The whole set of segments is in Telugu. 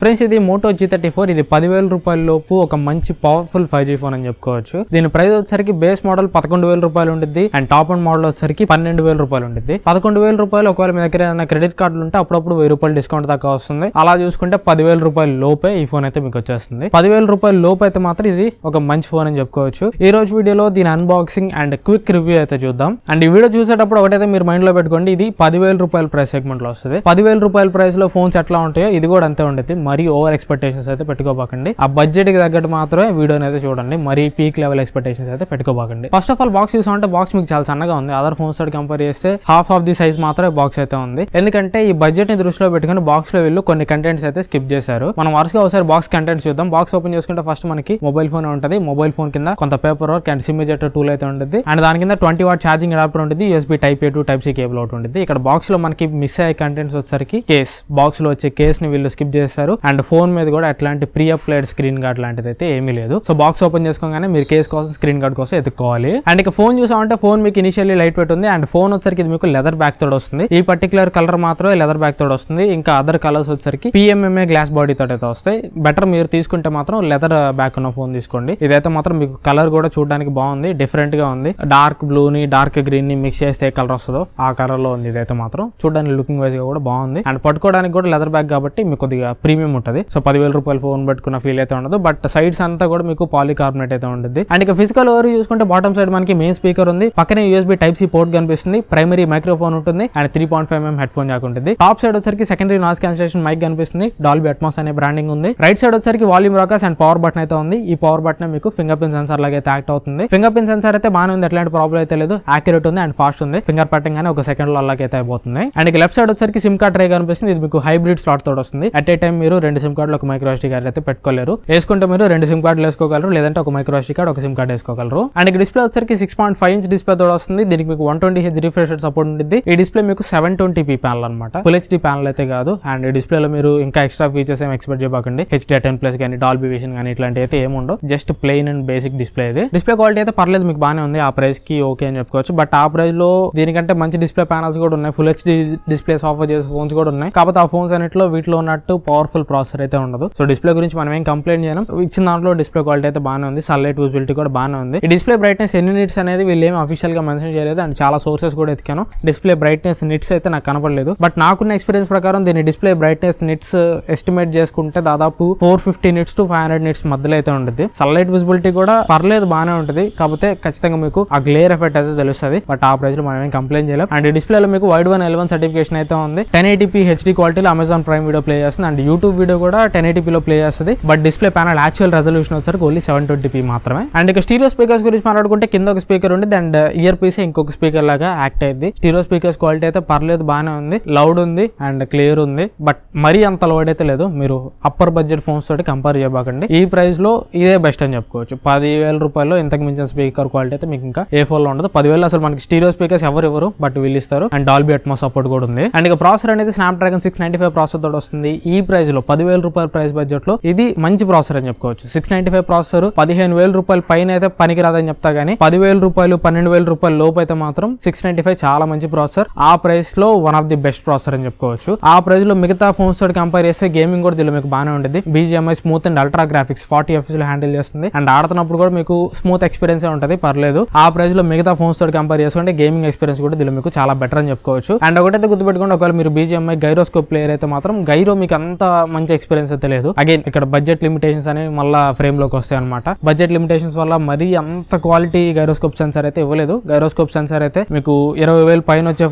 ఫ్రెండ్స్ ఇది మోటో G34 ఇది 10,000 రూపాయల లోపు ఒక మంచి పవర్ఫుల్ 5G ఫోన్ అని చెప్పుకోవచ్చు. దీని ప్రైస్ వచ్చేసరికి బేస్ మోడల్ 11,000 రూపాయలు ఉంటుంది అండ్ టాప్ అండ్ మోడల్ వచ్చేసరికి 12,000 రూపాయలు ఉంటుంది. 11,000 రూపాయలు ఒకవేళ మీ దగ్గర ఏదైనా క్రెడిట్ కార్డులు ఉంటే అప్పుడప్పుడు 1000 రూపాయలు డిస్కౌంట్ దాకా వస్తుంది. అలా చూసుకుంటే 10,000 రూపాయల లోపే ఈ ఫోన్ అయితే మీకు వచ్చేస్తుంది. 10,000 రూపాయల లోపు అయితే మాత్రం ఇది ఒక మంచి ఫోన్ అని చెప్పుకోవచ్చు. ఈ రోజు వీడియోలో దీని అన్బాక్సింగ్ అండ్ క్విక్ రివ్యూ అయితే చూద్దాం. అండ్ ఈ వీడియో చూసేటప్పుడు ఒకటైతే మీరు మైండ్ లో పెట్టుకోండి, ఇది 10,000 రూపాయల ప్రైస్ సెగ్మెంట్ లో వస్తుంది. 10,000 రూపాయల ప్రైస్ లో ఫోన్స్ ఎట్లా ఉంటాయో ఇది కూడా అంతే ఉంటుంది. మరి ఓవర్ ఎక్స్పెక్టేషన్స్ అయితే పెట్టుకోబాకండి. ఆ బడ్జెట్ కి తగ్గట్టు మాత్రమే వీడియోని అయితే చూడండి. మరి పీక్ లెవెల్ ఎక్స్పెక్టేషన్స్ అయితే పెట్టుకోబాకండి. ఫస్ట్ ఆఫ్ ఆల్ బాక్స్ చూసామంటే బాక్స్ మీకు చాలా సన్నగా ఉంది. అదర్ ఫోన్స్ తోటి కంపేర్ చేస్తే హాఫ్ ఆఫ్ ది సైజ్ మాత్రమే బాక్స్ అయితే ఉంది. ఎందుకంటే ఈ బడ్జెట్ ని దృష్టిలో పెట్టుకుని బాక్స్ లో వీళ్ళు కొన్ని కంటెంట్స్ అయితే స్కిప్ చేశారు. మనం వరుసగా ఒకసారి బాక్స్ కంటెంట్స్ చూద్దాం. బాక్స్ ఓపెన్ చేసుకుంటే ఫస్ట్ మనకి మొబైల్ ఫోన్ ఉంటుంది. మొబైల్ ఫోన్ కింద కొంత paper work and SIM ejector tool అయితే ఉంటుంది. అండ్ దాని కింద 20 వాట్ ఛార్జింగ్ అడాప్టర్ ఉంటుంది. USB Type A to Type C cable ఒకటి ఉంటుంది. ఇక్కడ బాక్స్ లో మనకి మిస్ అయ్యే కంటెంట్స్ వచ్చేసరికి కేస్, బాక్స్ లో వచ్చే కేస్ ని వీళ్ళు స్కిప్ చేస్తారు. అండ్ ఫోన్ మీద కూడా ఎట్లాంటి ప్రీ అప్లైడ్ స్క్రీన్ గార్డ్ లాంటిది అయితే ఏమీ లేదు. సో బాక్స్ ఓపెన్ చేసుకోగానే మీరు కేస్ కోసం స్క్రీన్ గార్డ్ కోసం ఎత్తుకోవాలి. అండ్ ఇక ఫోన్ చూసామంటే ఫోన్ మీకు ఇనిషియల్లీ లైట్ వెయిట్ ఉంది. అండ్ ఫోన్ వచ్చరికి ఇది మీకు లెదర్ బ్యాక్ తోడు వస్తుంది. ఈ పర్టికులర్ కలర్ మాత్రమే లెదర్ బ్యాక్ తోడు వస్తుంది. ఇంకా అదర్ కలర్స్ వచ్చరికి PMMA గ్లాస్ బాడీ తోటి అయితే వస్తాయి. బెటర్ మీరు తీసుకుంటే మాత్రం లెదర్ బ్యాక్ ఉన్న ఫోన్ తీసుకోండి. ఇదైతే మాత్రం మీకు కలర్ కూడా చూడడానికి బాగుంది, డిఫరెంట్ గా ఉంది. డార్క్ బ్లూ ని డార్క్ గ్రీన్ ని మిక్స్ చేస్తే ఏ కలర్ వస్తుందో ఆ కలర్ లో ఉంది. ఇదైతే మాత్రం చూడడానికి లుకింగ్ వైజ్ గా కూడా బాగుంది. అండ్ పట్టుకోవడానికి కూడా లెదర్ బ్యాగ్ కాబట్టి మీకు కొద్దిగా ప్రీమియం ఉంటుంది. సో 10,000 రూపాయల ఫోన్ పెట్టుకున్న ఫీల్ అయితే ఉండదు. బట్ సైడ్స్ అంతా కూడా మీకు పాలికార్బోనేట్ అయితే ఉంటుంది. అండ్ ఇక ఫిజికల్ ఓవర్ చూసుకుంటే బాటమ్ సైడ్ మనకి మెయిన్ స్పీకర్ ఉంది. పక్కనే USB Type C పోర్ట్ కనిపిస్తుంది. ప్రైమరీ మైక్రోఫోన్ ఉంటుంది and 3.5mm head phone Jack ఉంటుంది. టాప్ సైడ్ వచ్చరికి సెకండరీ నాయిస్ క్యాన్సిలేషన్ మైక్ కనిపిస్తుంది. డాల్బీ అట్మాస్ అనే బ్రాండింగ్ ఉంది. రైట్ సైడ్ వచ్చరికి volume rockers and power button అయితే ఉంది. ఈ పవర్ బటన్ మీకు ఫింగర్ ప్రింట్ సెన్సార్ లాగా అయితే యాక్ట్ అవుతుంది. ఫింగర్ ప్రింట్ సెన్సార్ అయితే బాగానే ఉంది, ఎట్లాంటి ప్రాబ్లం అయితే లేదు. యాక్యురేట్ ఉంది అండ్ ఫాస్ట్ ఉంది. ఫింగర్ పట్టింగ్ గానే ఒక సెకండ్ లో అలాగే అయితే అయిపోతుంది. అండ్ ఇక లెఫ్ట్ సైడ్ వచ్చరికి సిమ్ కార్డ్ ట్రే కనిపిస్తుంది. ఇది మీకు హైబ్రిడ్ స్లాట్ తోటి వస్తుంది. అట్ ఏ టైం మీరు 2 సిమ్ కార్డులు ఒక మైక్రో SD కార్డ్ అయితే పెట్టుకోలేరు. వేసుకుంటే మీరు 2 సిమ్ కార్డులు వేసుకోగలరు, లేదంటే ఒక మైక్రో SD కార్డ్ ఒక సిమ్ కార్డ్ వేసుకోగలరు. అండ్ ఇక డిస్ప్లే వచ్చరికి 6.5 ఇంచ్ డిస్ప్లే తోటి వస్తుంది. దీనికి మీకు 120Hz రిఫ్రెష్ రేట్ సపోర్ట్ ఉంటుంది. ఈ డిస్ప్లే మీకు 720p ప్యానల్ అనమాట, ఫుల్ HD ప్యానల్ అయితే కాదు. అండ్ ఈ డిస్ప్లేలో మీరు ఇంకా ఎక్స్ట్రా ఫీచర్స్ ఏం ఎక్స్పెక్ట్ చేయకండి. HDR10+ కానీ డాల్బీ విజన్ కానీ ఇట్లాంటి అయితే ఏముండవు. Just plain and basic display ఇది. డిస్ప్లే క్వాలిటీ అయితే పర్లేదు, మీకు బాగానే ఉంది. ఆ ప్రైస్ కి ఓకే అని చెప్పుకోవచ్చు. బట్ ఆ ప్రైస్ లో దీనికంటే మంచి డిస్ప్లే ప్యానల్స్ కూడా ఉన్నాయి. ఫుల్ HD డిస్ప్లేస్ ఆఫర్ చేసే ఫోన్స్ కూడా ఉన్నాయి. కాకపోతే ఆ ఫోన్స్ అన్నిట్లో వీటిలో ఉన్నట్టు పవర్ఫుల్ ప్రాసెసర్ అయితే ఉండదు. సో డిస్ప్లే గురించి మనం ఏం కంప్లైంట్ చేయడం. ఇచ్చిన దాంట్లో డిస్ప్లే క్వాలిటీ అయితే బాగానే ఉంది. సన్లైట్ విజిబిలిటీ కూడా బాగానే ఉంది. ఈ డిస్ప్లే బ్రైట్నెస్ ఎన్ని నిట్స్ అనేది వీళ్ళు ఏమి అఫీషియల్ గా మెన్షన్ చేయలేదు. అండ్ చాలా సోర్సెస్ కూడా ఎతికాను, డిస్ప్లే బ్రైట్నెస్ నిట్స్ అయితే నాకు కనపడలేదు. బట్ నాకున్న ఎక్స్పీరియన్స్ ప్రకారం దీని డిస్ప్లే బ్రైట్నెస్ నిట్స్ ఎస్టిమేట్ చేసుకుంటే దాదాపు 450 నిట్స్ to 500 నిట్స్ మధ్యలో అయితే ఉంటుంది. సన్లైట్ విజిబిలిటీ కూడా పర్లేదు, బాగానే ఉంటుంది. కాకపోతే ఖచ్చితంగా మీకు ఆ గ్లేర్ ఎఫెక్ట్ అయితే తెలుస్తుంది. బట్ ఆ ప్రైస్ లో మనం ఏం కంప్లైంట్ చేయలేం. అండ్ ఈ డిస్ప్లేలో మీకు వైడ్ 1L1 సర్టిఫికేషన్ అయితే ఉంది. 1080p HD క్వాలిటీలో అమెజాన్ ప్రైమ్ వీడియో ప్లే చేస్తుంది. అండ్ యూట్యూబ్ వీడియో కూడా 1080p లో ప్లే చేస్తుంది. But display panel actual resolution వచ్చరికి ఓన్లీ 720p మాత్రమే. అండ్ ఇక స్టీరియో స్పీకర్స్ గురించి మాట్లాడుకుంటే కింద ఒక స్పీకర్ ఉంది అండ్ ఇయర్ పీస్ ఇంకొక స్పీకర్ లాగా యాక్ట్ అయింది. స్టీరియో స్పీకర్స్ క్వాలిటీ అయితే పర్లేదు, బాగానే ఉంది. లౌడ్ ఉంది అండ్ క్లియర్ ఉంది. బట్ మరీ అంత లౌడ్ అయితే లేదు. మీరు అప్పర్ బడ్జెట్ ఫోన్స్ తోటి కంపేర్ చేయబాకండి. ఈ ప్రైస్ లో ఇదే బెస్ట్ అని చెప్పుకోవచ్చు. 10,000 రూపాయల్లో ఇంతకు మించిన స్పీకర్ క్వాలిటీ అయితే మీకు ఇంకా ఏ ఫోన్ లో ఉండదు. 10,000 అసలు మనకి స్టీరియో స్పీకర్స్ ఎవరు బట్ వీళ్ళు ఇస్తారు. అండ్ డాల్బీ అట్మాస్ సపోర్ట్ కూడా ఉంది. అండ్ ఇక ప్రాసెసర్ అనేది Snapdragon 695 ప్రాసెసర్ తోటి వస్తుంది. ఈ ప్రైస్ లో 10,000 రూపాయల ప్రైస్ బడ్జెట్ లో ఇది మంచి ప్రాసెసర్ అని చెప్పుకోవచ్చు. 695 ప్రాసెసర్ 15,000 రూపాయల పైన అయితే పనికిరాదని చెప్తా గానీ 10,000 రూపాయలు 12,000 రూపాయల లోపు అయితే మాత్రం 695 చాలా మంచి ప్రాసెసర్. ఆ ప్రైస్ లో one of the best processor అని చెప్పుకోవచ్చు. ఆ ప్రైస్ లో మిగతా ఫోన్స్ తోటి కంపేర్ చేస్తే గేమింగ్ కూడా దీనిలో మీకు బాగానే ఉంటుంది. BGMI smooth and ultra graphics 40 FPS లో హ్యాండిల్ చేస్తుంది. అండ్ ఆడుతున్నప్పుడు కూడా మీకు స్మూత్ ఎక్స్పీరియన్స్ ఉంటుంది, పర్లేదు. ఆ ప్రైస్ లో మిగతా ఫోన్స్ తోటి కంపేర్ చేసుకుంటే గేమింగ్ ఎక్స్పీరియన్స్ కూడా దీనిలో మీకు చాలా బెటర్ అని చెప్పుకోవచ్చు. అండ్ ఒకటైతే గుర్తుపెట్టుకోండి, ఒకవేళ మీరు BGMI గైరోస్కోప్ ప్లేయర్ అయితే మాత్రం గైరో మీకు అంత మంచి ఎక్స్పీరియన్స్ అయితే లేదు. అగైన్ ఇక్కడ బడ్జెట్ లిమిటేషన్స్ అనేవి మళ్ళీ ఫ్రేమ్ లోకి వస్తాయి అనమాట. బడ్జెట్ లిమిటేషన్స్ వల్ల మరీ అంత క్వాలిటీ గైరోస్కోప్ సెన్సార్ అయితే ఇవ్వలేదు. గైరోస్కోప్ సెన్సార్ అయితే మీకు 20,000 పైన వచ్చే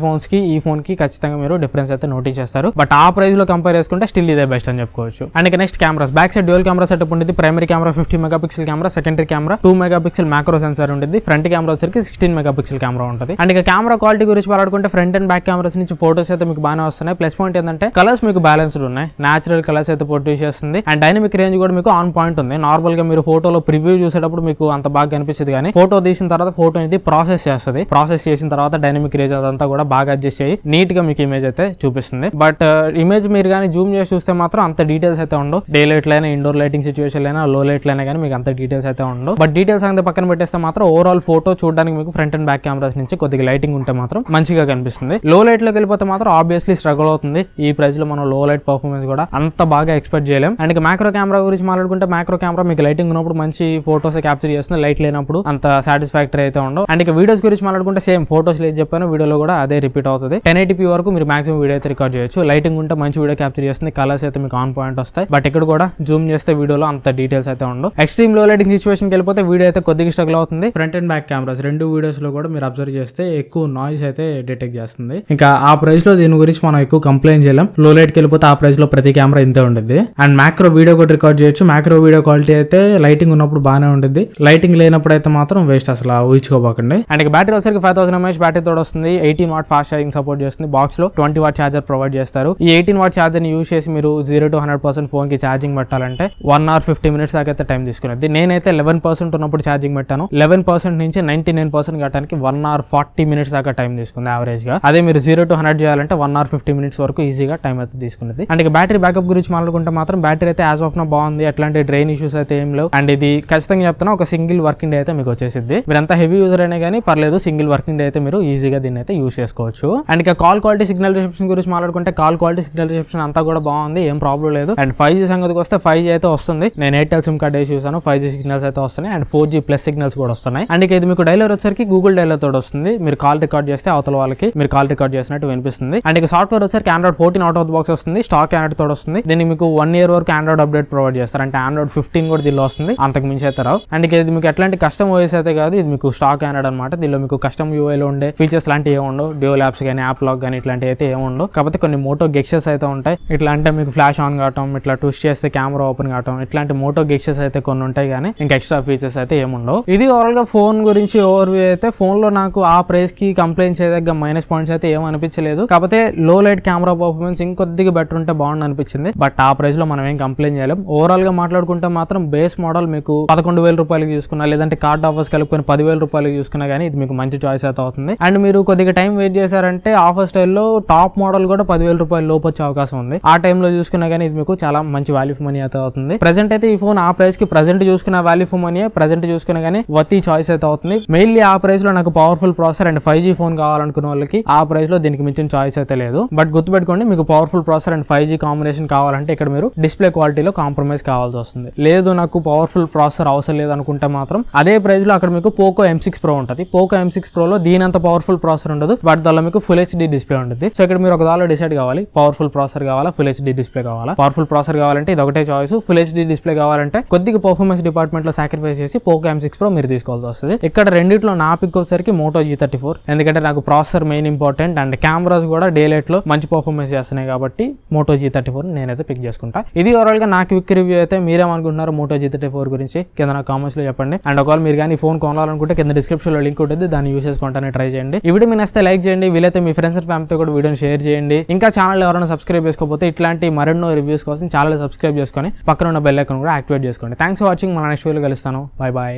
ఫోన్స్ కి ఈ ఫోన్ కి ఖచ్చితంగా మీరు డిఫరెన్స్ అయితే నోటీస్ చేస్తారు. బట్ ఆ ప్రైస్ లో కంపేర్ చేసుకుంటే స్టిల్ ఇదే బెస్ట్ అని చెప్పుకోవచ్చు. అండ్ ఇక next cameras, back side dual camera setup ఉంటుంది. Primary camera 50 megapixel camera, secondary camera 2 megapixel macro sensor ఉంటుంది. ఫ్రంట్ కెమెరా వచ్చరికి 16 మెగాపిక్సెల్ కెమెరా ఉంటుంది. అండ్ ఇక కెమెరా క్వాలిటీ గురించి మాట్లాడుకుంటే ఫ్రంట్ అండ్ బ్యాక్ కెమెరాస్ నుంచి ఫోటోస్ అయితే మీకు బాగానే వస్తున్నాయి. ప్లస్ పాయింట్ ఏంటంటే కలర్స్ మీకు బ్యాలెన్స్డ్ ఉన్నాయి. నేచురల్ కలర్స్ అయితే ప్రొడ్యూస్ చేస్తుంది. అండ్ డైనమిక్ రేంజ్ కూడా మీకు ఆన్ పాయింట్ ఉంది. నార్మల్ గా మీరు ఫోటోలో ప్రివ్యూ చూసేటప్పుడు మీకు అంత బాగా కనిపిస్తుంది, కానీ ఫోటో తీసిన తర్వాత ఫోటో అనేది ప్రాసెస్ చేస్తుంది. ప్రాసెస్ చేసిన తర్వాత డైనమిక్ రేంజ్ అదంతా కూడా బాగా అడ్జస్ట్ అయ్యి నీట్ గా మీకు ఇమేజ్ అయితే చూపిస్తుంది. బట్ ఇమేజ్ మీరు కానీ జూమ్ చేసి చూస్తే మాత్రం అంత డీటెయిల్స్ అయితే ఉండవు. డే లైట్ లైనా ఇండోర్ లైటింగ్ సిచువేషన్ అయినా లో లైట్ లైనా కానీ మీకు అంత డీటెయిల్స్ అయితే ఉండవు. బట్ డీటెయిల్స్ అంతా పక్కన పెట్టేస్తే మాత్రం ఓవరాల్ ఫోటో చూడడానికి మీకు ఫ్రంట్ అండ్ బ్యాక్ కెమెరాస్ నుంచి కొద్దిగా లైటింగ్ ఉంటే మాత్రం మంచిగా కనిపిస్తుంది. లో లైట్ లోకి వెళ్ళిపోతే మాత్రం ఆబ్వియస్లీ స్ట్రగుల్ అవుతుంది. ఈ ప్రైస్ లో మనం లో లైట్ పర్ఫార్మెన్స్ కూడా అంత అంత బాగా ఎక్స్పెక్ట్ చేయలేం. అండ్ ఇక మ్యాక్రో కెమెరా గురించి మాట్లాడుకుంటే మ్యాక్రో కెమెరా మీకు లైటింగ్ ఉన్నప్పుడు మంచి ఫోటోస్ క్యాప్చర్ చేస్తుంది, లైట్ లేనప్పుడు అంత సాటిస్ఫాక్టరీ అయితే ఉండవు. అండ్ ఇక వీడియోస్ గురించి మాట్లాడుకుంటే సేమ్ ఫోటోస్ లేదు చెప్పాను, వీడియోలో కూడా అదే రిపీట్ అవుతుంది. 1080p వరకు మీరు మాక్సిమం వీడియో అయితే రికార్డ్ చేయొచ్చు. లైటింగ్ ఉంటే మంచి వీడియో క్యాప్చర్ చేస్తుంది, కలర్స్ అయితే మీకు ఆన్ పాయింట్ వస్తాయి. బట్ ఇక్కడ కూడా జూమ్ చేస్తే వీడియోలో అంత డీటెయిల్స్ అయితే ఉండవు. ఎక్స్ట్రీమ్ లో లైటింగ్ సిచువేషన్కి వెళ్ళిపోతే వీడియో అయితే కొద్దిగా స్ట్రగుల్ అవుతుంది. ఫ్రంట్ అండ్ బ్యాక్ కెమెరాస్ రెండు వీడియోస్ లో కూడా మీరు అబ్జర్వ్ చేస్తే ఎక్కువ నాయిస్ అయితే డిటెక్ట్ చేస్తుంది. ఇంకా ఆ ప్రైస్ లో దీని గురించి మనం ఎక్కువ కంప్లైంట్ చేయలేం. లో లైట్ కి వెళ్ళిపోతే ఆ ప్రైస్ లో ప్రతి కెమెరా ఇంతే ఉంటుంది. అండ్ మ్యాక్రో వీడియో కూడా రికార్డ్ చేయొచ్చు. మ్యాక్రో వీడియో క్వాలిటీ అయితే లైటింగ్ ఉన్నప్పుడు బాగానే ఉంటుంది, లైటింగ్ లేనప్పుడు అయితే మాత్రం వేస్ట్, అసలు ఊహించుకోబోకండి. అండ్ ఇక బ్యాటరీ వచ్చరికి 5000 mAh బ్యాటరీ తోడు వస్తుంది. 18 వాట్ ఫాస్ట్ ఛార్జింగ్ సపోర్ట్ చేస్తుంది. బాక్స్ లో 20 వాట్ ఛార్జర్ ప్రొవైడ్ చేస్తారు. ఈ 18 వాట్ ఛార్జర్ ని యూజ్ చేసి మీరు 0 to 100% ఫోన్ కి ఛార్జింగ్ పెట్టాలంటే 1 hour 50 minutes దాకా అయితే టైం తీసుకునేది. నేనైతే 11% ఉన్నప్పుడు ఛార్జింగ్ పెట్టాను. 11% నుంచి 99% కట్టడానికి 1 hour 40 minutes దాకా టైం తీసుకుంది యావరేజ్ గా. అదే మీరు 0 to 100 చేయాలంటే 1 hour 50 minutes వరకు ఈజీగా టైం అయితే తీసుకునేది. అండ్ ఇక బ్యాటరీ బ్యాకప్ గురించి మాట్లాడుకుంటే మాత్రం బ్యాటరీ అయితే యాజ్ ఆఫ్ నో బాగుంది, ఎట్లాంటి డ్రైన్ ఇష్యూస్ అయితే ఏం లేవు. అండ్ ఇది ఖచ్చితంగా చెప్తున్నా ఒక సింగిల్ వర్కింగ్ డే అయితే మీకు వచ్చేసింది. మీరు ఎంత హెవీ యూజర్ అయినా కానీ పర్లేదు, సింగిల్ వర్కింగ్ డే అయితే మీరు ఈజీగా దీన్ని అయితే యూజ్ చేసుకోవచ్చు. అండ్ ఇక కాల్ క్వాలిటీ సిగ్నల్ రిసెప్షన్ గురించి మాట్లాడుకుంటే కాల్ క్వాలిటీ సిగ్నల్ రిసెప్షన్ అంతా కూడా బాగుంది, ఏం ప్రాబ్లం లేదు. అండ్ 5G సంగతికి వస్తే 5G అయితే వస్తుంది. నేను ఎయిర్టెల్ సిమ్ కార్డ్ వేసి చూసాను, 5G సిగ్నల్స్ అయితే వస్తున్నాయి. అండ్ 4G ప్లస్ సిగ్నల్స్ కూడా వస్తున్నాయి. అండ్ ఇక ఇది మీకు డైలర్ వచ్చరికి గూగుల్ డైలర్ తోడు వస్తుంది. మీరు కాల్ రికార్డ్ చేస్తే అవతల వాళ్ళకి మీరు కాల్ రికార్డ్ చేసినట్టు వినిపిస్తుంది. అండ్ ఇక సాఫ్ట్వేర్ వచ్చరికి Android 14 అవుట్ ఆఫ్ బాక్స్ వస్తుంది. స్టాక్ Android తోడు వస్తుంది. దీన్ని మీకు 1 year వరకు Android అప్డేట్ ప్రొవైడ్ చేస్తారు. అంటే Android 15 కూడా దీనిలో వస్తుంది, అంతకు మించి అయితే రావు. అండ్ ఇక ఇది మీకు ఎట్లాంటి కస్టమ్ ఓఎస్ అయితే కాదు, ఇది మీకు స్టాక్ Android అనమాట. దీనిలో మీకు కస్టమ్ యూఐలో ఉండే ఫీచర్స్ లాంటివి ఏమి ఉండవు, డ్యూయల్ యాప్స్ కానీ యాప్ లాక్ కానీ ఇట్లాంటివి అయితే ఏమి ఉండవు. కాకపోతే కొన్ని మోటో గెక్సెస్ అయితే ఉంటాయి. ఇట్లా అంటే మీకు ఫ్లాష్ ఆన్ కావటం, ఇట్లా ట్విస్ట్ చేస్తే కెమెరా ఓపెన్ కావటం, ఇట్లాంటి మోటో గెక్సెస్ అయితే కొన్ని ఉంటాయి, కానీ ఇంకా ఎక్స్ట్రా ఫీచర్స్ అయితే ఏముండవు. ఇది ఓవరాల్ గా ఫోన్ గురించి ఓవర్వ్యూ అయితే. ఫోన్ లో నాకు ఆ ప్రైస్ కి కంప్లైంట్ చేయదగ్గ మైనస్ పాయింట్స్ అయితే ఏం అనిపించలేదు. కాకపోతే లో లైట్ కెమెరా పర్ఫార్మెన్స్ ఇంకొద్దిగా బెటర్ ఉంటే బాగుంది అనిపించింది. బట్ ఆ ప్రైస్ లో మనం ఏం కంప్లైంట్ చేయలేం. ఓవరాల్ గా మాట్లాడుకుంటే మాత్రం బేస్ మోడల్ మీకు 11,000 రూపాయలకి చూసుకున్నా, లేదంటే కార్డ్ ఆఫర్స్ కలుపుకొని 10,000 రూపాయలకి చూసుకున్నా కానీ ఇది మీకు మంచి చాయిస్ అయితే అవుతుంది. అండ్ మీరు కొద్దిగా టైం వెయిట్ చేశారంటే ఆఫర్ స్టైల్లో టాప్ మోడల్ కూడా 10,000 రూపాయల లోపు వచ్చే అవకాశం ఉంది. ఆ టైంలో చూసుకున్నా కానీ ఇది మీకు చాలా మంచి వాల్యూ ఫర్ మనీ అయితే అవుతుంది. ప్రెసెంట్ అయితే ఈ ఫోన్ ఆ ప్రైస్ కి ప్రెసెంట్ చూసుకున్న వాల్యూ ఫర్ మనీ, ప్రెసెంట్ చూసుకున్నా కానీ వర్తీ చాయిస్ అయితే అవుతుంది. మెయిన్లీ ఆ ప్రైస్ లో నాకు powerful processor and 5G phone కావాలనుకున్న వాళ్ళకి ఆ ప్రైస్ లో దీనికి మించిన చాయిస్ అయితే లేదు. బట్ గుర్తుపెట్టుకోండి, మీకు powerful processor and 5G combination కావాలంటే ఇక్కడ మీరు డిస్ప్లే క్వాలిటీలో కాంప్రమైజ్ కావాల్సి వస్తుంది. లేదు నాకు పవర్ఫుల్ ప్రాసెసర్ అవసరం లేదు అనుకుంటే మాత్రం అదే ప్రైస్ లో అక్కడ మీకు పోకో M6 Pro ఉంటుంది. పోకో M6 Pro లో దీనంత పవర్ఫుల్ ప్రాసెసర్ ఉండదు, బట్ దానిలో మీకు ఫుల్ HD డిస్ప్లే ఉంటుంది. సో ఇక్కడ మీరు ఒక దానిలో డిసైడ్ కావాలి, పవర్ఫుల్ ప్రాసెసర్ కావాలా, ఫుల్ HD డిస్ప్లే కావాలా. పవర్ఫుల్ ప్రాసెసర్ కావాలంటే ఇది ఒకటే చాయిస్, ఫుల్ HD డిస్ప్లే కావాలంటే కొద్దిగా పర్ఫార్మెన్స్ డిపార్ట్మెంట్ లో సాక్రిఫైస్ చేసి పోకో M6 Pro మీరు తీసుకోవాల్సి వస్తుంది. ఇక్కడ రెండిట్లో నా పిక్ వచ్చేసరికి మోటో G34, ఎందుకంటే నాకు processor main important and cameras కూడా డే లైట్ లో మంచి పర్ఫార్మెన్స్ చేస్తున్నాయి కాబట్టి మోటో G34 నేనైతే పిక్ చేసుకుంటా. ఇది ఓవరాల్ గా నా క్విక్ రివ్యూ అయితే. మీరేమనుకుంటున్నారు మోటో G34 గురించి కింద నా కామెంట్స్ లో చెప్పండి. అండ్ ఒకవేళ మీరు కానీ ఫోన్ కొనాలనుకుంటే కింద డిస్క్రిప్షన్ లో లింక్ ఉంటుంది, దాన్ని యూస్ చేసుకుంటానే ట్రై చేయండి. ఈ వీడియో మీ నచ్చితే లైక్ చేయండి, వీలైతే మీ ఫ్రెండ్స్ అండ్ ఫ్యామిలీతో కూడా వీడియోని షేర్ చేయండి. ఇంకా ఛానల్ ఎవరైనా సబ్స్క్రైబ్ చేసుకోకపోతే ఇట్లాంటి మరెన్నో రివ్యూస్ కోసం ఛానల్ సబ్స్క్రైబ్ చేసుకొని పక్కన ఉన్న బెల్ ఐకాన్ కూడా యాక్టివేట్ చేసుకోండి. Thanks for watching. మన నెక్స్ట్ వీడియోలో కలుస్తాను. Bye bye.